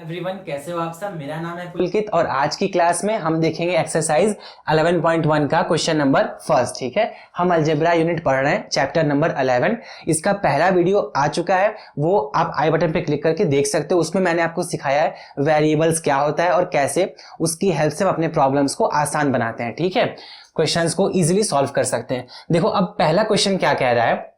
Everyone, कैसे हो आप सब। मेरा नाम है पुलकित और आज की क्लास में हम देखेंगे एक्सरसाइज 11.1 का क्वेश्चन नंबर फर्स्ट। ठीक है, हम अलजेब्रा यूनिट पढ़ रहे हैं, चैप्टर नंबर 11। इसका पहला वीडियो आ चुका है, वो आप आई बटन पे क्लिक करके देख सकते हो। उसमें मैंने आपको सिखाया है वेरिएबल्स क्या होता है और कैसे उसकी हेल्प से हम अपने प्रॉब्लम्स को आसान बनाते हैं। ठीक है, क्वेश्चंस को इजीली सॉल्व कर सकते हैं। देखो अब पहला क्वेश्चन क्या कह रहा है,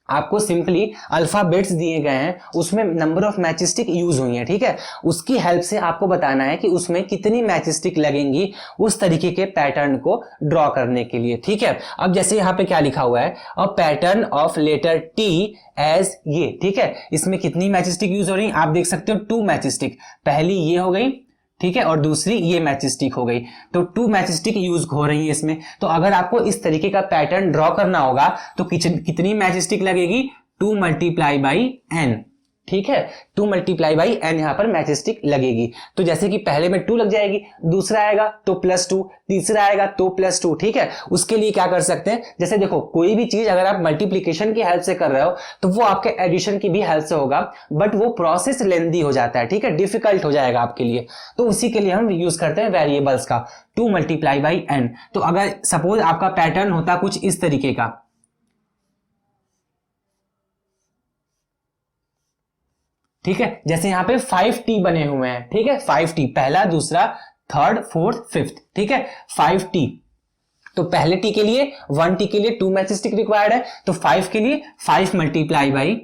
आपको सिंपली अल्फाबेट्स दिए गए हैं, उसमें नंबर ऑफ मैचस्टिक यूज हुई है। ठीक है, उसकी हेल्प से आपको बताना है कि उसमें कितनी मैचस्टिक लगेंगी उस तरीके के पैटर्न को ड्रॉ करने के लिए। ठीक है, अब जैसे यहां पे क्या लिखा हुआ है, a pattern of letter T as ये। ठीक है, इसमें कितनी मैचस्टिक यूज हो रही है आप देख सकते हो, 2 मैचस्टिक। पहली ये हो गई, ठीक है, और दूसरी ये मैचस्टिक हो गई, तो 2 मैचस्टिक यूज हो रही है इसमें। तो अगर आपको इस तरीके का पैटर्न ड्रॉ करना होगा तो कितनी मैचस्टिक लगेगी, 2 मल्टीप्लाई बाई एन। ठीक है, 2 मल्टीप्लाई बाई एन यहां पर मैचस्टिक लगेगी। तो जैसे कि पहले में 2 लग जाएगी, दूसरा आएगा तो +2, तीसरा आएगा तो +2। ठीक है, उसके लिए क्या कर सकते हैं, जैसे देखो कोई भी चीज अगर आप मल्टीप्लीकेशन की हेल्प से कर रहे हो तो वो आपके एडिशन की भी हेल्प से होगा, बट वो प्रोसेस लेंदी हो जाता है। ठीक है, डिफिकल्ट हो जाएगा आपके लिए, तो उसी के लिए हम यूज करते हैं वेरिएबल्स का 2 मल्टीप्लाई बाई एन। तो अगर सपोज आपका पैटर्न होता कुछ इस तरीके का, ठीक है, जैसे यहां पे 5T बने हुए हैं। ठीक है, 5T, पहला, दूसरा, थर्ड, फोर्थ, फिफ्थ। ठीक है, 5T। तो पहले टी के लिए 1T के लिए 2 मैचस्टिक रिक्वायर्ड है, तो 5 के लिए 5 मल्टीप्लाई बाई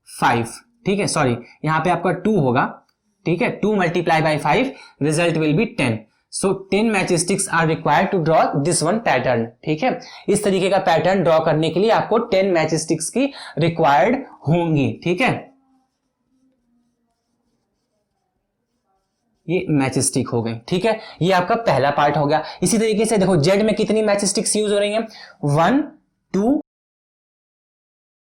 5। ठीक है, सॉरी यहां पे आपका 2 होगा। ठीक है, 2 multiply by 5, result will be 10। So 10 matchsticks are required to draw this one pattern. ठीक है, इस तरीके का पैटर्न ड्रॉ करने के लिए आपको 10 मैचस्टिक्स की रिक्वायर्ड होंगी। ठीक है, ये मैचस्टिक हो गई। ठीक है, ये आपका पहला पार्ट हो गया। इसी तरीके से देखो जेड में कितनी मैचस्टिक्स यूज हो रही हैं, 1 2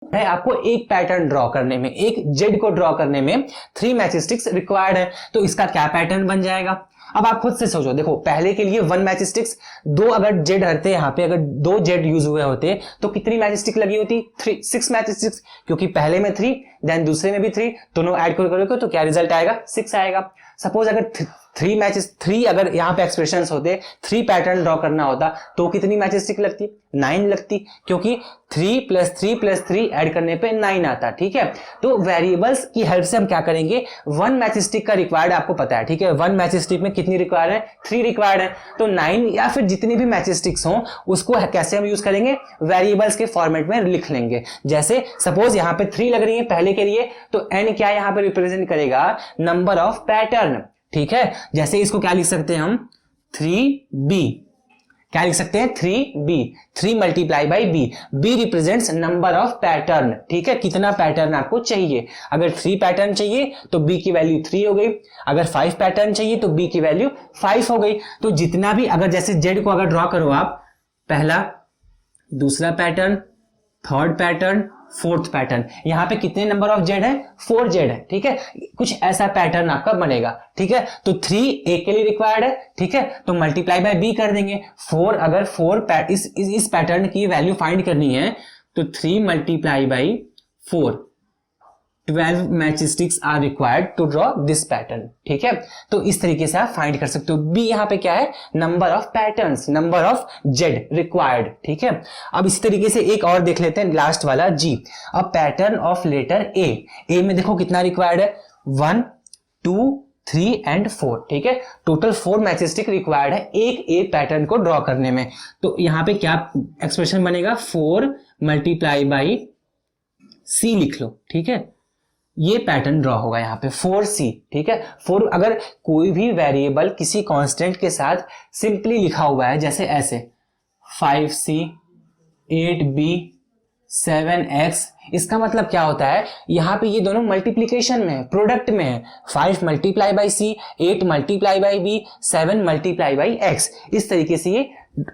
है। आपको एक पैटर्न ड्रॉ करने में, एक जेड को ड्रॉ करने में 3 मैचस्टिक्स रिक्वायर्ड है, तो इसका क्या पैटर्न बन जाएगा। अब आप खुद से सोचो, देखो पहले के लिए 1 मैचस्टिक्स, 2 अगर जेड रहते यहां पे, अगर 2 जेड यूज हुए होते तो कितनी मैचस्टिक लगी होती, 6 मैचस्टिक्स, क्योंकि पहले में 3 देन दूसरे में भी 3, दोनों ऐड करोगे तो क्या रिजल्ट आएगा, 6 आएगा। सपोज अगर 3 अगर यहां पे एक्सप्रेशंस होते, 3 पैटर्न ड्रॉ करना होता तो कितनी मैचस्टिक लगती, 9 लगती, क्योंकि 3 + 3 + 3 ऐड करने पे 9 आता। ठीक है, तो वेरिएबल्स की हेल्प से हम क्या करेंगे, 1 मैचस्टिक का रिक्वायर्ड आपको पता है। ठीक है, 1 मैचस्टिक में कितनी रिक्वायर्ड है, 3 रिक्वायर्ड है, तो 9 या फिर जितनी भी मैचस्टिक्स हो उसको कैसे हम यूज करेंगे, वेरिएबल्स के फॉर्मेट में लिख लेंगे। जैसे सपोज यहां पे 3 लग रही है पहले के लिए, तो n क्या यहां पे रिप्रेजेंट करेगा, नंबर ऑफ पैटर्न। ठीक है, जैसे इसको क्या लिख सकते हैं हम, 3b, क्या लिख सकते हैं, 3b, 3 multiply by b। b represents number of pattern. ठीक है, कितना पैटर्न आपको चाहिए, अगर 3 पैटर्न चाहिए तो b की वैल्यू 3 हो गई, अगर 5 पैटर्न चाहिए तो b की वैल्यू 5 हो गई। तो जितना भी, अगर जैसे z को अगर ड्रॉ करो आप, पहला, दूसरा pattern, third pattern, fourth pattern, यहां पे कितने नंबर ऑफ जेड है, 4 जेड है। ठीक है, कुछ ऐसा पैटर्न आपका बनेगा। ठीक है, तो 3 ए के लिए रिक्वायर्ड है। ठीक है, तो मल्टीप्लाई बाय बी कर देंगे। 4, अगर 4 इस पैटर्न की वैल्यू फाइंड करनी है तो 3 multiply by 4, 12 matchsticks are required to draw this pattern. ठीक है, तो इस तरीके से आप फाइंड कर सकते हो। बी यहां पे क्या है, number of patterns, number of Z required. ठीक है, अब इसी तरीके से एक और देख लेते हैं, लास्ट वाला जी, a pattern of letter A में देखो कितना रिक्वायर्ड है, 1 2 3 एंड 4। ठीक है, टोटल 4 मैचस्टिक रिक्वायर्ड है एक ए पैटर्न को ड्रॉ करने में। तो यहां पे क्या एक्सप्रेशन बनेगा, 4 मल्टीप्लाई बाई सी लिख लो। ठीक है, ये पैटर्न ड्रॉ होगा यहां पे 4c। ठीक है, 4 अगर कोई भी वेरिएबल किसी कांस्टेंट के साथ सिंपली लिखा हुआ है, जैसे ऐसे 5c 8b 7x, इसका मतलब क्या होता है, यहां पे ये दोनों मल्टीप्लीकेशन में है, प्रोडक्ट में है। 5 multiply by C, 8 multiply by B, 7 multiply by x, इस तरीके से ये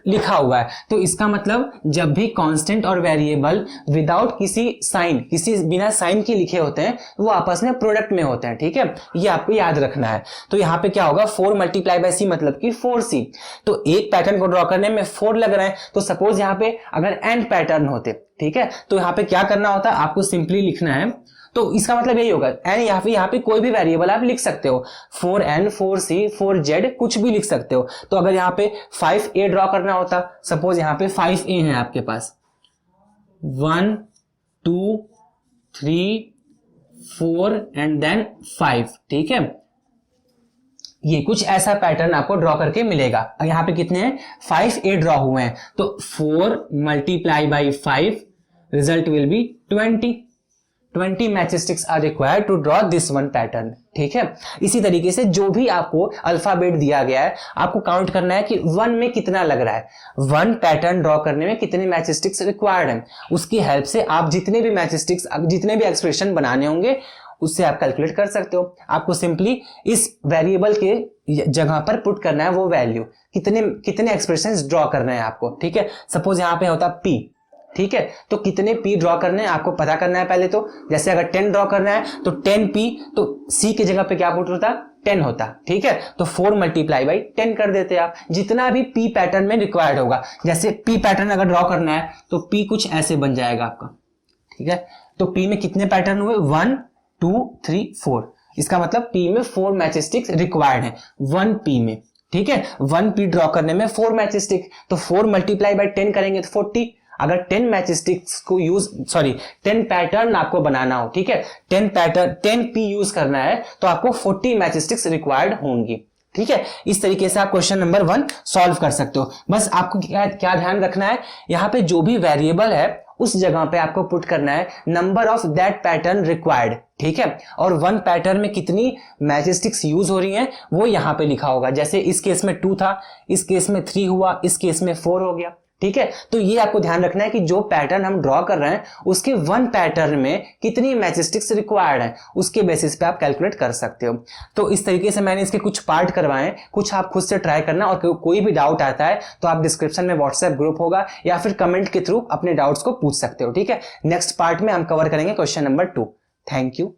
लिखा हुआ है। तो इसका मतलब जब भी कांस्टेंट और वेरिएबल विदाउट किसी साइन, किसी बिना साइन के लिखे होते हैं, वो आपस में प्रोडक्ट में होते हैं। ठीक है, ये आपको याद रखना है। तो यहाँ पे क्या होगा, 4 मल्टीप्लाई बाई सी मतलब कि 4c। तो एक पैटर्न को ड्रॉ करने में 4 लग रहा है, तो सपोज यहाँ पे अगर n पैटर्न होते, ठीक है, तो यहाँ पे क्या करना होता है, आपको सिंपली लिखना है तो इसका मतलब यही होगा एन, यहाँ पे कोई भी वेरिएबल आप लिख सकते हो, 4n 4c 4z कुछ भी लिख सकते हो। तो अगर यहाँ पे 5a ड्रॉ करना होता, सपोज यहाँ पे 5a है आपके पास, 1 2 3 4 एंड देन 5, ठीक है, ये कुछ ऐसा पैटर्न आपको ड्रॉ करके मिलेगा। यहां पे कितने हैं, 5a ड्रॉ हुए हैं, तो 4 multiply by 5 result will be 20 matchsticks are required to draw this one pattern, ठीक है। इसी तरीके से जो भी आपको अल्फाबेट दिया गया है, आपको काउंट करना है कि 1 में कितना लग रहा है, 1 पैटर्न ड्रॉ करने में कितने मैच स्टिक्स रिक्वायर्ड हैं। उसकी हेल्प से आप जितने भी मैच स्टिक्स, जितने भी एक्सप्रेशन बनाने होंगे उससे आप कैलकुलेट कर सकते हो। आपको सिंपली इस वेरिएबल के जगह पर पुट करना है वो वैल्यू, कितने एक्सप्रेशंस ड्रॉ करने हैं आपको, ठीक है। सपोज यहां पे होता p, ठीक है, तो कितने p ड्रॉ करने हैं आपको पता करना है पहले तो। जैसे अगर 10 ड्रॉ करना है तो 10p, तो c की जगह पे क्या पुट होता, 10 होता, ठीक है। तो 4 मल्टीप्लाई बाई 10 कर देते आप, जितना भी p पैटर्न में रिक्वायर्ड होगा। जैसे p पैटर्न अगर ड्रॉ करना है तो p कुछ ऐसे बन जाएगा आपका, ठीक है। तो p में कितने पैटर्न हुए, 1 2 3 4, इसका मतलब p में 4 मैच स्टिक्स रिक्वायर्ड है 1 p में, ठीक है। 1 p ड्रॉ करने में 4 मैच स्टिक, तो 4 मल्टीप्लाई बाई 10 करेंगे तो 40। अगर 10 मैच स्टिक्स को 10 पैटर्न आपको बनाना हो, ठीक है, 10 p यूज करना है तो आपको 40 मैच स्टिक्स रिक्वायर्ड होंगी, ठीक है। इस तरीके से आप क्वेश्चन नंबर 1 सॉल्व कर सकते हो। बस आपको क्या ध्यान रखना है, यहाँ पे जो भी वेरिएबल है उस जगह पे आपको पुट करना है number of that pattern required, ठीक है। और 1 पैटर्न में कितनी मैच स्टिक्स यूज हो रही हैं वो यहाँ पे लिखा होगा। जैसे इस केस में 2 था, इस केस में 3 हुआ, इस केस में 4 हो गया, ठीक है। तो ये आपको ध्यान रखना है कि जो पैटर्न हम ड्रॉ कर रहे हैं उसके 1 पैटर्न में कितनी मैच स्टिक्स रिक्वायर्ड है, उसके बेसिस पे आप कैलकुलेट कर सकते हो। तो इस तरीके से मैंने इसके कुछ पार्ट करवाए, कुछ आप खुद से ट्राई करना, और कोई भी डाउट आता है तो आप डिस्क्रिप्शन में व्हाट्सएप ग्रुप होगा या फिर कमेंट के थ्रू अपने डाउट्स को पूछ सकते हो, ठीक है। नेक्स्ट पार्ट में हम कवर करेंगे क्वेश्चन नंबर 2। Thank you.